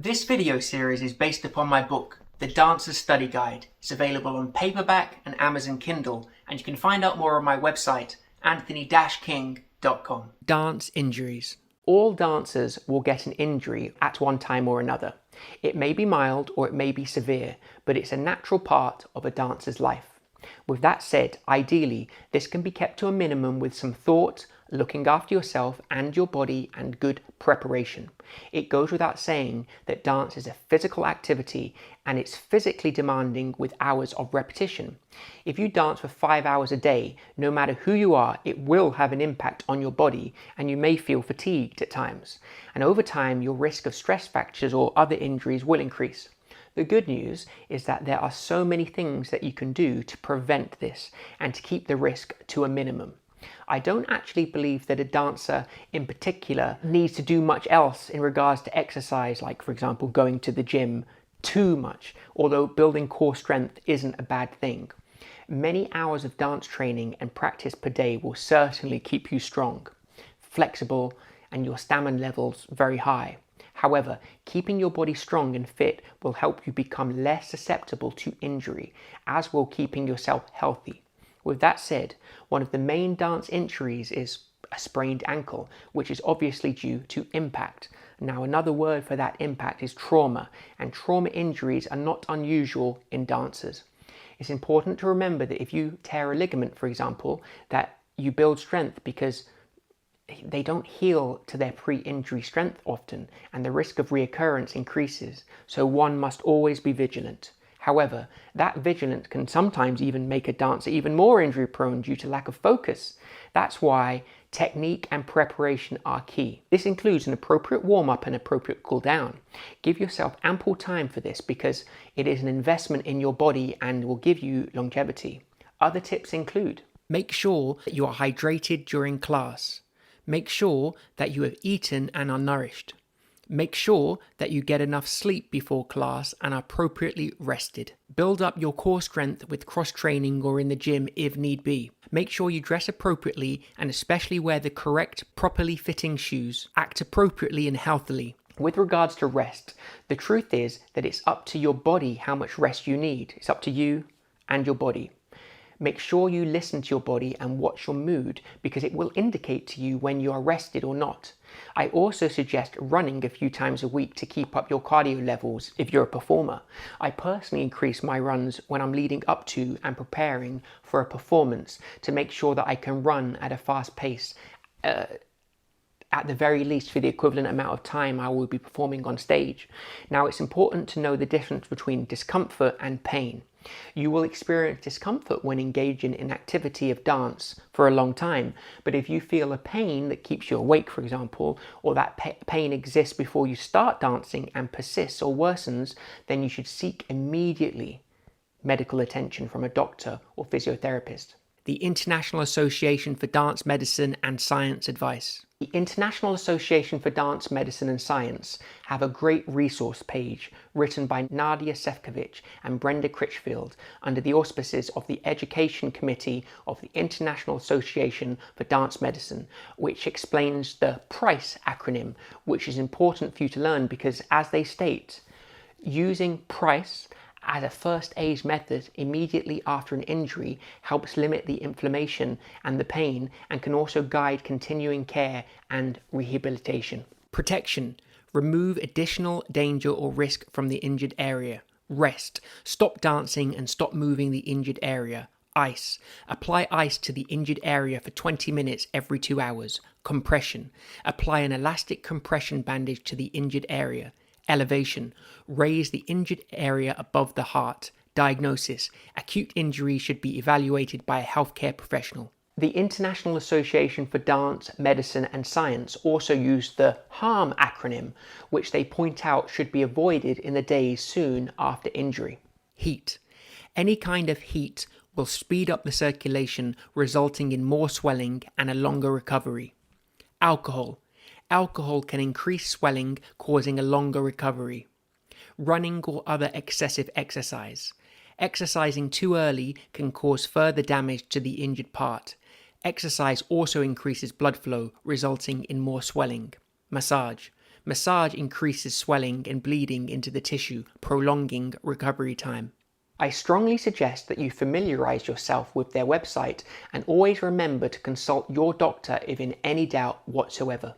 This video series is based upon my book, The Dancer's Study Guide. It's available on paperback and Amazon Kindle, and you can find out more on my website, anthony-king.com. Dance injuries. All dancers will get an injury at one time or another. It may be mild or it may be severe, but it's a natural part of a dancer's life. With that said, ideally, this can be kept to a minimum with some thought, looking after yourself and your body, and good preparation. It goes without saying that dance is a physical activity and it's physically demanding with hours of repetition. If you dance for 5 hours a day, no matter who you are, it will have an impact on your body and you may feel fatigued at times. And over time, your risk of stress fractures or other injuries will increase. The good news is that there are so many things that you can do to prevent this and to keep the risk to a minimum. I don't actually believe that a dancer in particular needs to do much else in regards to exercise, like for example going to the gym too much, although building core strength isn't a bad thing. Many hours of dance training and practice per day will certainly keep you strong, flexible, and your stamina levels very high. However, keeping your body strong and fit will help you become less susceptible to injury, as will keeping yourself healthy. With that said, one of the main dance injuries is a sprained ankle, which is obviously due to impact. Now, another word for that impact is trauma, and trauma injuries are not unusual in dancers. It's important to remember that if you tear a ligament, for example, that you build strength because they don't heal to their pre-injury strength often, and the risk of reoccurrence increases, so one must always be vigilant. However, that vigilance can sometimes even make a dancer even more injury prone due to lack of focus. That's why technique and preparation are key. This includes an appropriate warm-up and appropriate cool-down. Give yourself ample time for this because it is an investment in your body and will give you longevity. Other tips include: make sure that you are hydrated during class. Make sure that you have eaten and are nourished. Make sure that you get enough sleep before class and are appropriately rested. Build up your core strength with cross-training or in the gym if need be. Make sure you dress appropriately and especially wear the correct, properly fitting shoes. Act appropriately and healthily. With regards to rest, the truth is that it's up to your body how much rest you need. It's up to you and your body. Make sure you listen to your body and watch your mood because it will indicate to you when you are rested or not. I also suggest running a few times a week to keep up your cardio levels if you're a performer. I personally increase my runs when I'm leading up to and preparing for a performance to make sure that I can run at a fast pace at the very least for the equivalent amount of time I will be performing on stage. Now, it's important to know the difference between discomfort and pain. You will experience discomfort when engaging in activity of dance for a long time, but if you feel a pain that keeps you awake, for example, or that pain exists before you start dancing and persists or worsens, then you should seek immediately medical attention from a doctor or physiotherapist. The International Association for Dance Medicine and Science advice. The International Association for Dance Medicine and Science have a great resource page written by Nadia Sefcovic and Brenda Critchfield under the auspices of the Education Committee of the International Association for Dance Medicine, which explains the PRICE acronym, which is important for you to learn because, as they state, using PRICE as a first aid method immediately after an injury helps limit the inflammation and the pain and can also guide continuing care and rehabilitation. Protection. Remove additional danger or risk from the injured area. Rest. Stop dancing and stop moving the injured area. Ice. Apply ice to the injured area for 20 minutes every 2 hours. Compression. Apply an elastic compression bandage to the injured area. Elevation. Raise the injured area above the heart. Diagnosis. Acute injury should be evaluated by a healthcare professional. The International Association for Dance, Medicine and Science also use the HARM acronym, which they point out should be avoided in the days soon after injury. Heat. Any kind of heat will speed up the circulation, resulting in more swelling and a longer recovery. Alcohol. Alcohol can increase swelling, causing a longer recovery. Running or other excessive exercise. Exercising too early can cause further damage to the injured part. Exercise also increases blood flow, resulting in more swelling. Massage. Massage increases swelling and bleeding into the tissue, prolonging recovery time. I strongly suggest that you familiarise yourself with their website and always remember to consult your doctor if in any doubt whatsoever.